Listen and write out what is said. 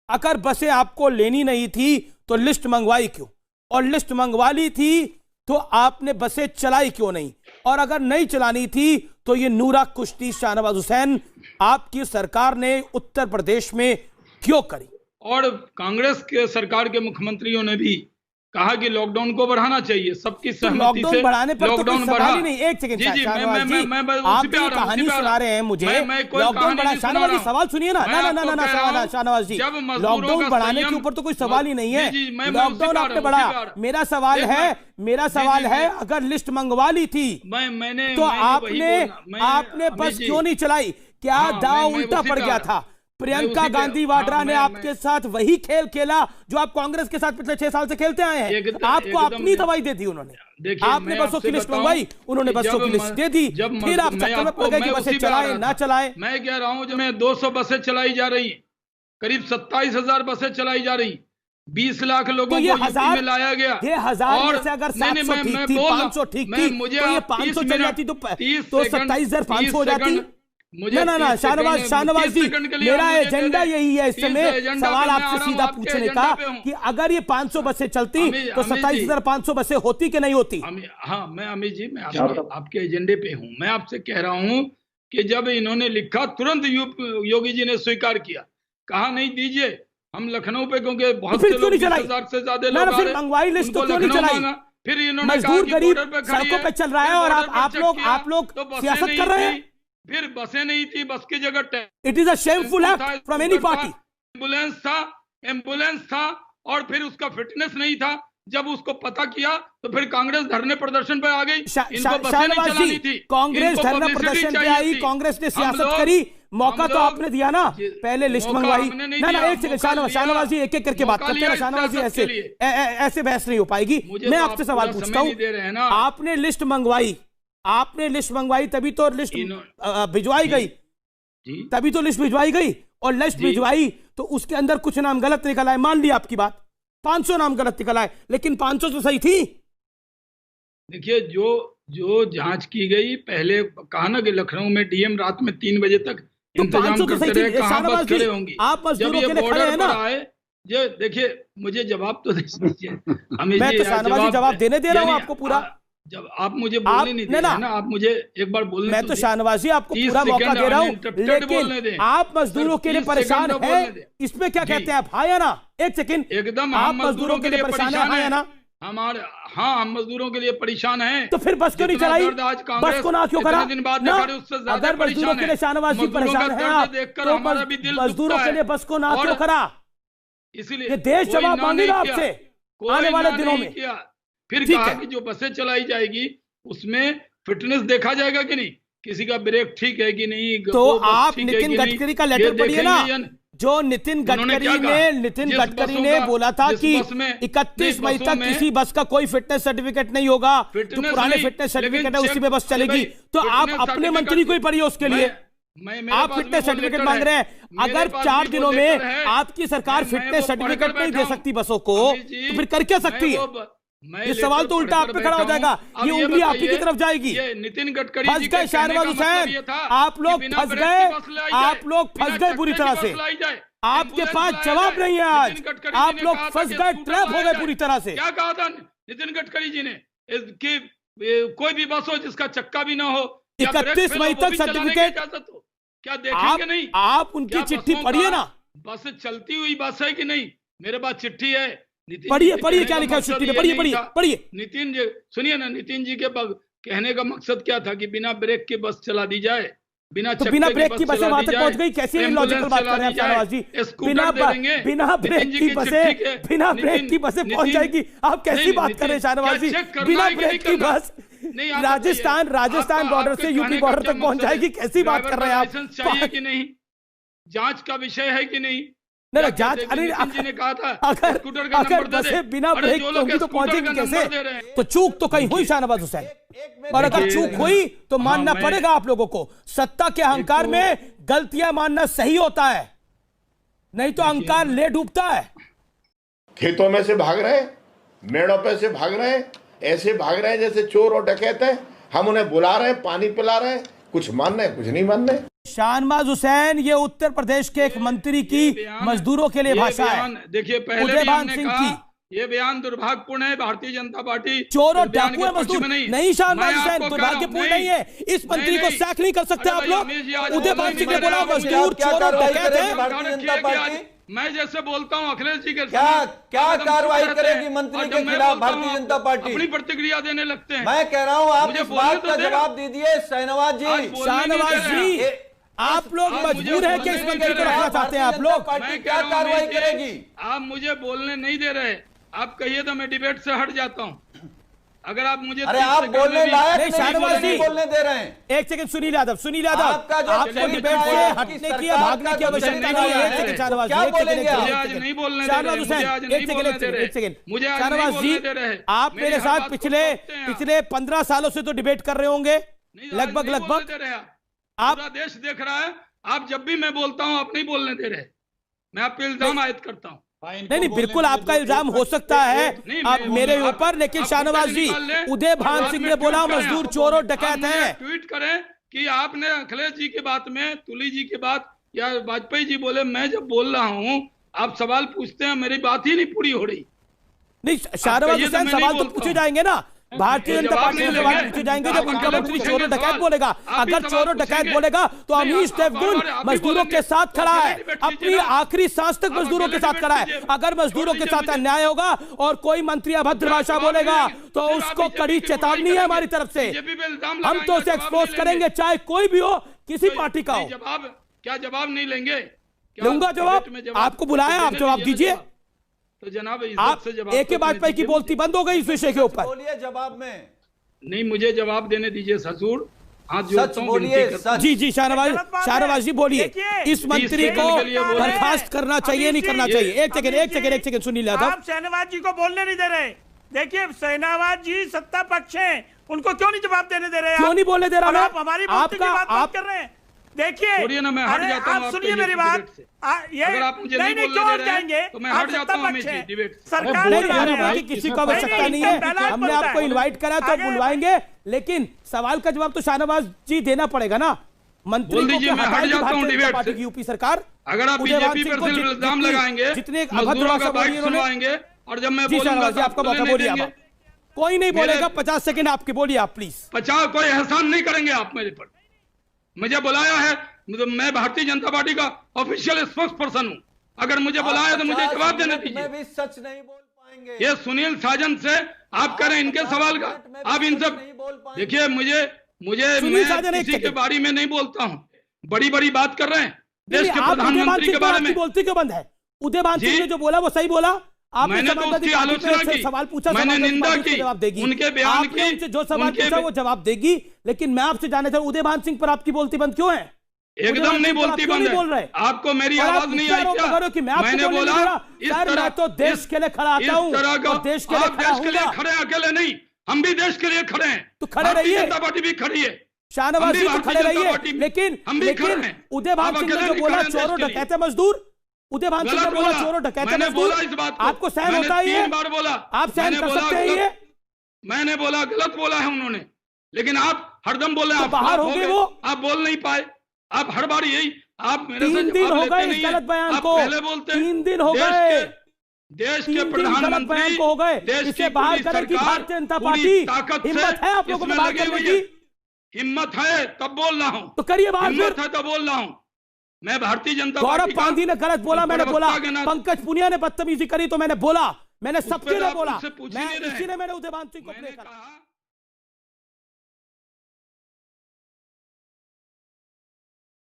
अगर बसें आपको लेनी नहीं थी तो लिस्ट मंगवाई क्यों, और लिस्ट मंगवा ली थी तो आपने बसें चलाई क्यों नहीं, और अगर नहीं चलानी थी तो ये नूरा कुश्ती शाहनवाज हुसैन आपकी सरकार ने उत्तर प्रदेश में क्यों करी? और कांग्रेस के सरकार के मुख्यमंत्रियों ने भी कहा कि लॉकडाउन को बढ़ाना चाहिए, सबकी सहमति से बढ़ाने पर लॉकडाउन तो सवाल ही नहीं। एक सेकंड आप कहानी सुना रहे हैं मुझे, लॉकडाउन बढ़ा, शाहनवाज जी सवाल सुनिए ना। ना शाहनवाज जी, लॉकडाउन बढ़ाने के ऊपर तो कोई सवाल ही नहीं है, लॉकडाउन आपने बढ़ाया। मेरा सवाल है अगर लिस्ट मंगवा ली थी तो आपने बस क्यों नहीं चलाई? क्या दांव उल्टा पड़ गया था? प्रियंका गांधी वाड्रा ने आपके साथ वही खेल खेला जो आप कांग्रेस के साथ पिछले 6 साल से खेलते आए हैं। आपको अपनी दवाई दे दी उन्होंने, आपने बसों की लिस्ट मंगवाई, उन्होंने बसों की लिस्ट दे दी, फिर आप चक्कर में पड़ गए कि बसें चलाए ना चलाए। मैं कह रहा हूं जो मैं 200 बसें चलाई जा रही, करीब 27,000 बसें चलाई जा रही, 20 लाख लोगों को यूपी में लाया गया। ये 1000 से अगर 700 ठीक थी, 500 ठीक थी, तो ये 500 चल जाती तो 27,500 हो जाती। ना शाहनवाज जी, मेरा एजेंडा यही है इस समय सवाल आपसे सीधा पूछने का कि अगर ये 500 बसें चलती तो 27,500 बसें होती कि नहीं होती? हाँ, मैं अमित जी, मैं आपके एजेंडे पे हूँ। मैं आपसे कह रहा हूँ कि जब इन्होंने लिखा तुरंत योगी जी ने स्वीकार किया, कहा नहीं दीजिए हम लखनऊ पे, क्योंकि बहुत से लोग 20,000 से ज्यादा लोग आ रहे, मंगवाई लिस्ट तो क्यों नहीं चलाई? फिर इन्होंने मजदूर गरीब सड़कों पे चल रहा है और आप लोग सियासत कर रहे हैं। फिर बसें नहीं थी, बस की जगह it is a shameful act from any party. Ambulance था और फिर उसका फिटनेस नहीं था। जब उसको पता किया तो फिर कांग्रेस धरने प्रदर्शन पे आ गई। इनको बसें नहीं चलानी थी, कांग्रेस धरना प्रदर्शन पे आई, कांग्रेस ने सियासत करी, मौका तो आपने दिया ना, पहले लिस्ट मंगवाई। ना एक सेकंड शाहनवाज जी, एक एक करके बात करते हैं शाहनवाज जी, ऐसे बहस नहीं हो पाएगी। मैं आपसे सवाल पूछता हूँ, आपने लिस्ट मंगवाई तभी तो लिस्ट भिजवाई गई, तभी तो लिस्ट भिजवाई गई, और लिस्ट भिजवाई तो उसके अंदर कुछ नाम गलत निकल आए, मान लिया आपकी बात, 500 नाम गलत निकल आए, लेकिन 500 तो सही थी। देखिए जो जांच की गई, पहले कहा ना कि लखनऊ में डीएम रात में 3 बजे तक इंतजाम करते रहे, कहां बस खड़े होंगी। आप मजदूरों के लिए खड़े हैं ना? ये देखिए, मुझे जवाब तो दीजिए। मैं तो शाहनवाज जी जवाब देने दे रहा हूं आपको पूरा। जब आप मुझे बोलने नहीं दे रहे ना, आप मुझे एक बार बोलने, मैं तो शाहनवाज जी आपको पूरा मौका दे रहा हूं, लेकिन आप मजदूरों के लिए परेशान हैं, इसमें क्या कहते हैं आप? हाँ या ना? एक सेकंड, एकदम आप मजदूरों के लिए परेशान हैं, हाँ या ना? हम मजदूरों के लिए परेशान हैं। तो फिर बस क्यों नहीं चलाई? बस को ना क्यों करा? दिन बाद अगर मजदूरों के लिए शाहनवाज जी परेशान हैं आप, तो मजदूरों के लिए बस को ना क्यों करा? इसलिए देश जवाब मांगेगा आपसे आने वाले दिनों में। फिर कहा कि जो बसें चलाई जाएगी उसमें फिटनेस देखा जाएगा कि नहीं, किसी का ब्रेक ठीक है कि नहीं। तो आप नितिन गडकरी का लेटर पढ़िए ना, जो नितिन गडकरी ने बोला था कि 31 मई तक किसी बस का कोई फिटनेस सर्टिफिकेट नहीं होगा, जो पुराने फिटनेस सर्टिफिकेट है उसी में बस चलेगी। तो आप अपने मंत्री को ही पढ़िए उसके लिए, आप फिटनेस सर्टिफिकेट मांग रहे हैं। अगर 4 दिनों में आपकी सरकार फिटनेस सर्टिफिकेट नहीं दे सकती बसों को, तो फिर कर क्या सकती है? ये सवाल तो उल्टा आप पे खड़ा हो जाएगा, ये उंगली आप ही की तरफ जाएगी। नितिन गडकरी फंस गए शाहनवाज हुसैन, आप लोग फंस गए, आप लोग फंस गए बुरी तरह से। आपके पास जवाब नहीं है आज, आप लोग फंस गए, ट्रैप हो गए पूरी तरह से। क्या कहा था नितिन गडकरी जी ने कि कोई भी बस हो जिसका चक्का भी ना हो, 31 मई तक सर्टिफिकेट, क्या देखेंगे नहीं? आप उनकी चिट्ठी पढ़िए ना। बस चलती हुई बस है कि नहीं? मेरे पास चिट्ठी है, पढ़िए क्या लिखा है चिट्ठी में, पढ़िए। नितिन जी सुनिए ना, नितिन जी के कहने का मकसद क्या था कि बिना ब्रेक की बस चला दी जाए, बिना ब्रेक की बसें वहां तक पहुंच गई। कैसी लॉजिकल बात कर रहे हैं शाहनवाज जी? बिना ब्रेक की बसें पहुंच जाएगी, आप कैसी बात कर रहे हैं शाहनवाज जी? बिना ब्रेक की बस राजस्थान बॉर्डर से यूपी बॉर्डर तक पहुंच जाएगी, कैसी बात कर रहे हैं आप? चाहिए कि नहीं? जांच का विषय है कि नहीं? नहीं जांच, अरे ने कहा था अगर बसें बिना ब्रेक होंगी तो पहुंचेगी कैसे? तो चूक तो कहीं हुई शाहनवाज हुसैन, और अगर चूक हुई तो मानना पड़ेगा आप लोगों को। सत्ता के अहंकार में गलतियां मानना सही होता है, नहीं तो अहंकार ले डूबता है। खेतों में से भाग रहे, मेड़ों पे से भाग रहे, ऐसे भाग रहे हैं जैसे चोर और डकैत है। हम उन्हें बुला रहे हैं, पानी पिला रहे हैं, कुछ मान रहे हैं, कुछ नहीं मान रहे। शाहनवाज हुसैन, ये उत्तर प्रदेश के एक मंत्री की मजदूरों के लिए भाषा है। देखिए, पहले भी हमने कहा ये बयान दुर्भाग्यपूर्ण है। भारतीय जनता पार्टी चोर और डाकू है मजदूर नहीं। शाहनवाज हुसैन दुर्भाग्यपूर्ण नहीं है। इस मंत्री को सैक नहीं कर सकते आप लोग। उदयभान सिंह ने बोला मजदूर चोर और डकैत है। भारतीय जनता पार्टी मैं जैसे बोलता हूँ अखिलेश जी के क्या कार्रवाई करेगी मंत्री के खिलाफ भारतीय जनता पार्टी? अपनी प्रतिक्रिया देने लगते हैं। मैं कह रहा हूँ आप इस बात का जवाब दीजिए शाहनवाज जी। शाहनवाज जी, आप लोग मजबूर हैं कि इस मंत्री को रखना चाहते हैं आप लोग? क्या कार्रवाई करेगी? आप मुझे बोलने नहीं दे रहे। आप कहिए तो मैं डिबेट से हट जाता हूं। अगर आप मुझे अरे आप बोलने लायक नहीं, शाहनवाज जी बोलने दे रहे हैं। एक सेकंड, सुनील यादव आपको डिबेट से हटने की भागने की आवश्यकता नहीं है। एक सेकंड शाहनवाज जी, आज नहीं बोलने शाहनवाज हुसैन एक सेकंड शाहनवाज जी, आप मेरे साथ पिछले 15 सालों से तो डिबेट कर रहे होंगे लगभग। आप पूरा देश देख रहा है। आप जब भी मैं बोलता हूं आप नहीं बोलने दे रहे। मैं आप पे इल्जाम आयद करता हूं। नहीं, बिल्कुल आपका इल्जाम हो सकता है आप मेरे ऊपर, लेकिन शाहनवाज जी, उदयभान सिंह ने बोला मजदूर चोर और डकैत है। ट्वीट करें कि आपने अखिलेश जी की बात में, तुली जी की बात या वाजपेयी जी बोले, मैं जब बोल रहा हूं आप सवाल पूछते हैं, मेरी बात ही नहीं पूरी हो रही। नहीं, शाहनवाज हुसैन सवाल तो पूछे जाएंगे ना। भारतीय जनता पार्टी से सवाल पूछे जाएंगे जब उनका मंत्री चोर और डकैत बोलेगा। अगर चोर और डकैत बोलेगा तो अमीश देवगुन मजदूरों के साथ खड़ा है, अपनी आखिरी सांस तक मजदूरों के साथ खड़ा है। अगर मजदूरों के साथ अन्याय होगा और कोई मंत्री अभद्र भाषा बोलेगा तो उसको कड़ी चेतावनी है हमारी तरफ से। हम तो उसे एक्सपोज करेंगे, चाहे कोई भी हो, किसी पार्टी का हो। क्या जवाब नहीं लेंगे? लूंगा जवाब। आपको बुलाया, आप जवाब दीजिए। तो जनाब आप एक वाजपेयी की बोलती बंद हो गई इस विषय के ऊपर। बोलिए जवाब में। नहीं, मुझे जवाब देने दीजिए ससुर। सच बोलिए। जी शाहनवाज जी बोलिए, इस मंत्री को बर्खास्त करना चाहिए नहीं करना चाहिए? एक सेकंड सुनील यादव, आप शाहनवाज जी को बोलने नहीं दे रहे। देखिए, शाहनवाज जी सत्ता पक्ष है, उनको क्यों नहीं जवाब देने दे रहे? क्यों नहीं बोलने दे रहा? आप हमारी बात कर रहे हैं। देखिए ना, मैं हट जाता हूं। आप सुनिए मेरी बात। ये अगर आप मुझे नहीं क्यों हट जाएंगे? तो मैं हट जाता हूं डिबेट से। सरकार की किसी को आवश्यकता नहीं है। हमने आपको इनवाइट करा तो बुलवाएंगे, लेकिन सवाल का जवाब तो शाहनवाज जी देना पड़ेगा ना। मंत्री को मैं हट जाता हूं डिबेट से। यूपी सरकार, अगर आप बीजेपी पर सिर्फ इल्जाम लगाएंगे, जितने सुनवाएंगे, और जब मैं बोलूंगा आपका मौका बोलिए। कोई नहीं बोलेगा, 50 सेकंड आपके बोलिए आप प्लीज। 50 कोई एहसान नहीं करेंगे आप मेरे पर। मुझे बुलाया है, मैं भारतीय जनता पार्टी का ऑफिशियल स्पोक्स पर्सन हूं। अगर मुझे बुलाया तो मुझे जवाब देने दीजिए। मैं भी सच नहीं बोल पाएंगे। ये सुनील साजन से आप कह रहे हैं इनके सवाल का, आप इनसे देखिए। मैं किसी के बारे में नहीं बोलता हूं। बड़ी बड़ी बात कर रहे हैं देश के प्रधानमंत्री के बारे में। बोलती क्यों बंद है? उदयभान सिंह ने जो बोला वो सही बोला। मैंने तो उसकी आलोचना की, सवाल पूछा, मैंने निंदा की, जवाब देगी। उनके बयान की, जो सवाल पूछा वो जवाब देगी। लेकिन मैं आपसे जानना चाहूं, उदयभान सिंह पर आपकी बोलती बंद क्यों है? एकदम नहीं बोलती बंद है। आपको मेरी आवाज नहीं आई क्या? मैंने बोला इस तरह तो देश के लिए खड़ा आता हूं, देश के लिए खड़े अकेले नहीं, हम भी देश के लिए खड़े हैं। तो खड़े रहिए, जनता पार्टी भी खड़ी है, शाहनवाज जी तो खड़े रहिए। लेकिन उदयभान सिंह ने जो बोला चोर और डकैत मजदूर, उदयभान सिंह ने बोला चोर और डकैत मजदूर, आपको सहन होता है? 3 बार बोला, आप सहन कर सकते हैं? ये मैंने बोला गलत बोला है उन्होंने, लेकिन आप हरदम बोले। आप बाहर हो गए, वो आप बोल नहीं पाए। आप हर बार यही आप मेरे से 3 दिन हो गए इस गलत बयान को। पहले बोलते 3 दिन हो गए, देश के प्रधानमंत्री को हो गए। देश इसे बाहर करेगी भारतीय जनता पार्टी। ताकत हिम्मत है आप लोगों में बात करने की? हिम्मत है तब बोल रहा हूं। तो करिए बात। हिम्मत है तब बोल रहा हूं। मैं भारतीय जनता पार्टी। गौरव पांधी ने गलत बोला, मैंने बोला। पंकज पुनिया ने बदतमीजी करी तो मैंने बोला। मैंने सबके लिए बोला। मैं इसी ने मैंने उदयभान सिंह को प्ले करा।